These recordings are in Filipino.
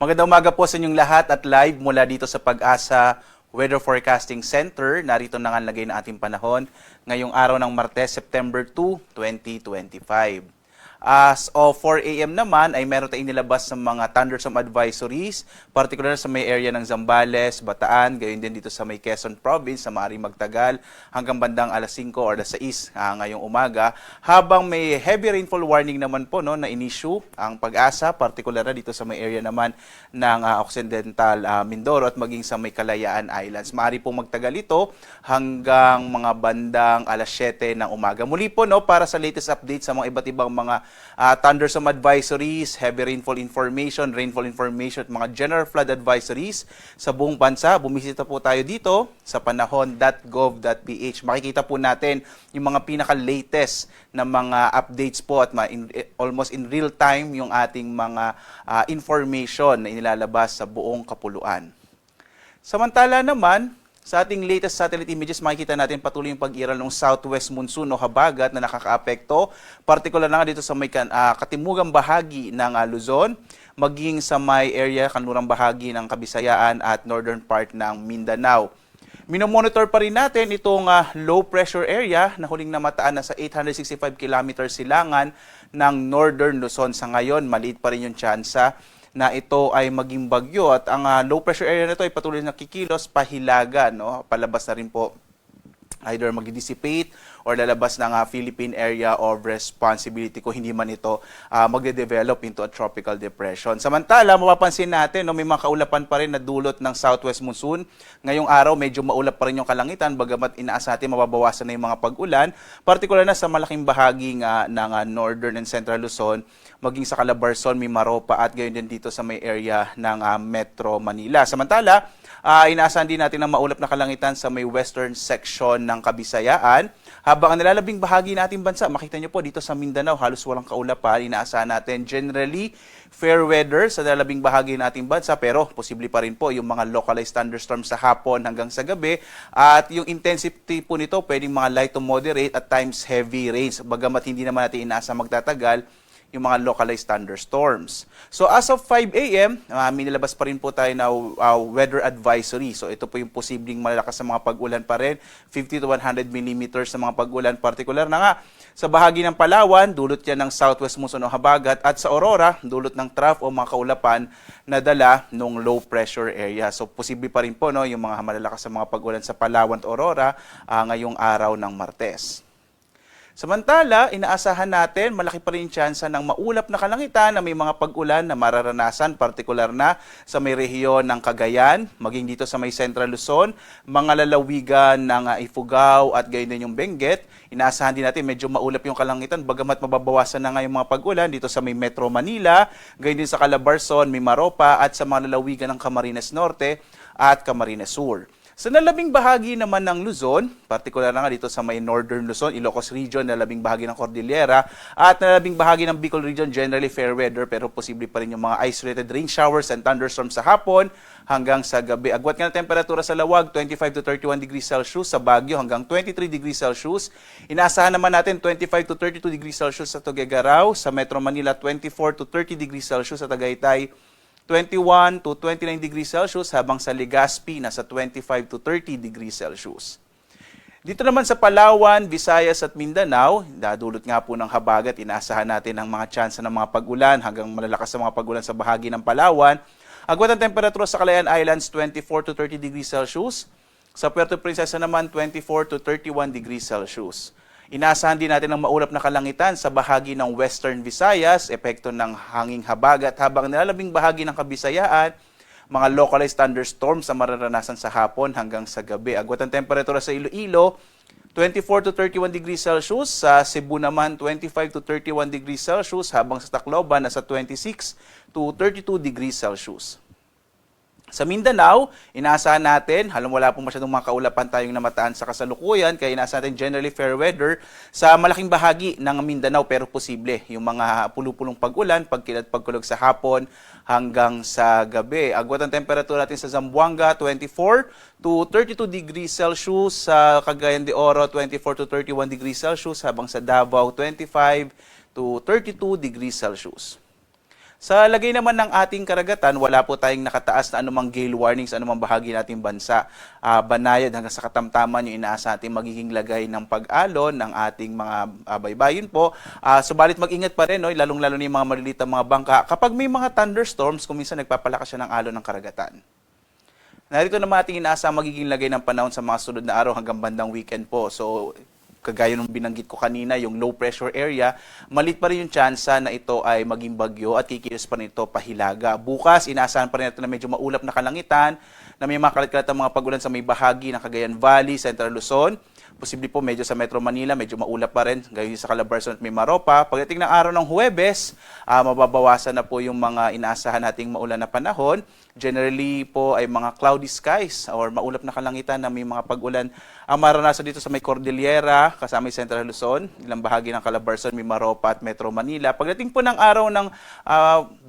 Magandang umaga po sa inyong lahat at live mula dito sa Pag-asa Weather Forecasting Center. Narito na nga lagay na ating panahon ngayong araw ng Martes, September 2, 2025. As of 4 a.m. naman ay meron tayong nilabas sa mga thunderstorm advisories, particular sa may area ng Zambales, Bataan, gayon din dito sa may Quezon Province, sa maaaring magtagal hanggang bandang alas 5 o alas 6 ngayong umaga. Habang may heavy rainfall warning naman po na in-issue ang Pag-asa, particular na dito sa may area naman ng Occidental Mindoro at maging sa may Kalayaan Islands. Maaari pong magtagal ito hanggang mga bandang alas 7 ng umaga. Muli po para sa latest update sa mga iba't ibang mga thunderstorm advisories, heavy rainfall information at mga general flood advisories sa buong bansa. Bumisita po tayo dito sa panahon.gov.ph. Makikita po natin yung mga pinaka-latest na mga updates po at almost in real time yung ating mga information na inilalabas sa buong kapuluan. Samantala naman, sa ating latest satellite images, makikita natin patuloy yung pag-iral ng southwest monsoon o habagat na nakakaapekto, particular na dito sa may katimugang bahagi ng Luzon, maging sa may area, kanlurang bahagi ng Kabisayaan at northern part ng Mindanao. Minomonitor pa rin natin itong low pressure area na huling namataan na sa 865 km silangan ng northern Luzon. Sa ngayon, maliit pa rin yung tsansa na ito ay maging bagyo at ang low pressure area nito ay patuloy na kikilos pahilaga, palabas na rin po either mag-dissipate or lalabas ng Philippine Area of Responsibility kung hindi man ito magde-develop into a tropical depression. Samantala, mapapansin natin may mga kaulapan pa rin na dulot ng southwest monsoon. Ngayong araw, medyo maulap pa rin yung kalangitan, bagamat inaasa natin mababawasan na yung mga pag-ulan, particular na sa malaking bahagi ng northern and central Luzon, maging sa Calabarzon, Mimaropa at gayon din dito sa may area ng Metro Manila. Samantala, inaasahan din natin ang maulap na kalangitan sa may western section ng Kabisayaan. Habang ang nilalabing bahagi ng ating bansa, makita nyo po dito sa Mindanao, halos walang kaulapan. Inaasahan natin generally fair weather sa nilalabing bahagi ng ating bansa, pero posible pa rin po yung mga localized thunderstorms sa hapon hanggang sa gabi. At yung intensity po nito, pwedeng mga light to moderate at times heavy rains. Bagamat hindi naman natin inaasa magtatagal yung mga localized thunderstorms. So as of 5 a.m., minilabas pa rin po tayo na weather advisory. So ito po yung posibleng malalakas sa mga pag-ulan pa rin, 50 to 100 millimeters sa mga pag-ulan. Particular na nga sa bahagi ng Palawan, dulot yan ng southwest monsoon o habagat, at sa Aurora, dulot ng trough o mga kaulapan na dala ng low pressure area. So posible pa rin po yung mga malalakas sa mga pag-ulan sa Palawan at Aurora ngayong araw ng Martes. Samantala, inaasahan natin malaki pa rin tsansa ng maulap na kalangitan na may mga pag-ulan na mararanasan, partikular na sa may rehiyon ng Cagayan, maging dito sa may Central Luzon, mga lalawigan ng Ifugao at gayon din yung Benguet. Inaasahan din natin medyo maulap yung kalangitan, bagamat mababawasan na nga yung mga pag-ulan dito sa may Metro Manila, gayon din sa Calabarzon, Mimaropa at sa mga lalawigan ng Camarines Norte at Camarines Sur. Sa nalabing bahagi naman ng Luzon, partikular na nga dito sa may Northern Luzon, Ilocos Region, nalabing bahagi ng Cordillera, at nalabing bahagi ng Bicol Region, generally fair weather, pero posible pa rin yung mga isolated rain showers and thunderstorms sa hapon hanggang sa gabi. Agwat nga na temperatura sa Lawag, 25 to 31 degrees Celsius, sa Baguio hanggang 23 degrees Celsius. Inaasahan naman natin 25 to 32 degrees Celsius sa Tuguegarao, sa Metro Manila 24 to 30 degrees Celsius, sa Tagaytay 21 to 29 degrees Celsius, habang sa Legazpi nasa 25 to 30 degrees Celsius. Dito naman sa Palawan, Visayas at Mindanao, dadulot nga po ng habagat, inaasahan natin ang mga tsansa ng mga pag-ulan hanggang malalakas sa mga pag-ulan sa bahagi ng Palawan. Agwat ang temperatura sa Kalayaan Islands 24 to 30 degrees Celsius, sa Puerto Princesa naman 24 to 31 degrees Celsius. Inaasahan din natin ang maulap na kalangitan sa bahagi ng Western Visayas, epekto ng hanging habagat, habang nilalabing bahagi ng Kabisayaan, mga localized thunderstorms na mararanasan sa hapon hanggang sa gabi. Agwat ang temperatura sa Iloilo, 24 to 31 degrees Celsius, sa Cebu naman 25 to 31 degrees Celsius, habang sa Tacloban nasa 26 to 32 degrees Celsius. Sa Mindanao, inaasahan natin, wala pong masyadong mga kaulapan tayong namataan sa kasalukuyan, kaya inaasahan natin generally fair weather sa malaking bahagi ng Mindanao, pero posible yung mga pulupulong pag-ulan, pagkulog sa hapon hanggang sa gabi. Agwat ang temperatura natin sa Zamboanga, 24 to 32 degrees Celsius, sa Cagayan de Oro, 24 to 31 degrees Celsius, habang sa Davao, 25 to 32 degrees Celsius. Sa lagay naman ng ating karagatan, wala po tayong nakataas na anumang gale warning sa anumang bahagi nating bansa. Banayad hanggang sa katamtaman yung inaasa natin magiging lagay ng pag-alon ng ating mga baybayin po. Subalit mag-ingat pa rin, no? Lalong-lalo na yung mga maliliit na mga bangka. Kapag may mga thunderstorms, kung minsan nagpapalakas siya ng alon ng karagatan. Narito naman ating inaasa magiging lagay ng panahon sa mga sunod na araw hanggang bandang weekend po. So, kagaya nung binanggit ko kanina, yung low pressure area, malit pa rin yung tsansa na ito ay maging bagyo at kikilos pa rin ito pahilaga. Bukas, inaasahan pa rin natin na medyo maulap na kalangitan, na may mga kalat-kalat mga pagulan sa may bahagi ng Cagayan Valley, Central Luzon. Posible po medyo sa Metro Manila, medyo maulap pa rin, gayon sa Calabarzon at may Maropa. Pagdating ng araw ng Huwebes, mababawasan na po yung mga inaasahan nating maulan na panahon. Generally po ay mga cloudy skies or maulap na kalangitan na may mga pag-ulan ang maranasan dito sa may Cordillera, kasama yung Central Luzon, ilang bahagi ng Calabarzon, may Maropa at Metro Manila. Pagdating po ng araw ng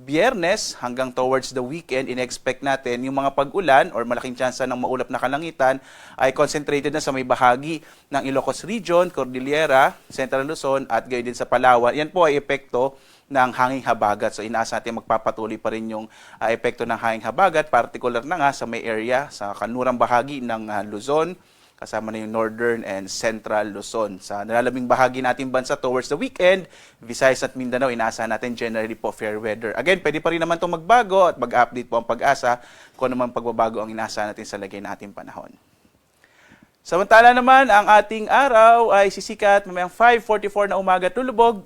Biyernes hanggang towards the weekend, in-expect natin yung mga pag-ulan or malaking tsansa ng maulap na kalangitan ay concentrated na sa may bahagi ng Ilocos Region, Cordillera, Central Luzon at gayon din sa Palawan. Yan po ay epekto ng hanging habagat. So inaasa natin magpapatuloy pa rin yung epekto ng hanging habagat, particular na nga sa may area, sa kanlurang bahagi ng Luzon, kasama na yung Northern and Central Luzon. Sa nalalabing bahagi natin bansa towards the weekend, Visayas at Mindanao, inaasahan natin generally po fair weather. Again, pwede pa rin naman itong magbago at mag-update po ang pag-asa kung naman pagbabago ang inaasahan natin sa lagay na ating panahon. Samantala naman, ang ating araw ay sisikat mamayang 5:44 na umaga at lulubog,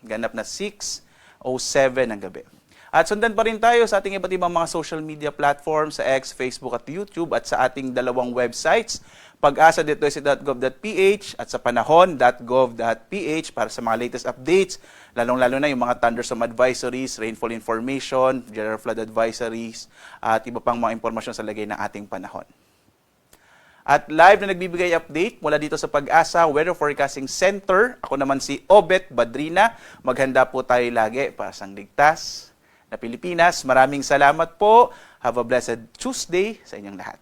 ganap na 6:07 ng gabi. At sundan pa rin tayo sa ating iba't ibang mga social media platforms sa X, Facebook at YouTube at sa ating dalawang websites, pag-asa.gov.ph at sa panahon.gov.ph para sa mga latest updates, lalong-lalo na yung mga thunderstorm advisories, rainfall information, general flood advisories, at iba pang mga impormasyon sa lagay ng ating panahon. At live na nagbibigay update mula dito sa Pag-asa Weather Forecasting Center. Ako naman si Obet Badrina. Maghanda po tayo lagi para sa ligtas na Pilipinas. Maraming salamat po. Have a blessed Tuesday sa inyong lahat.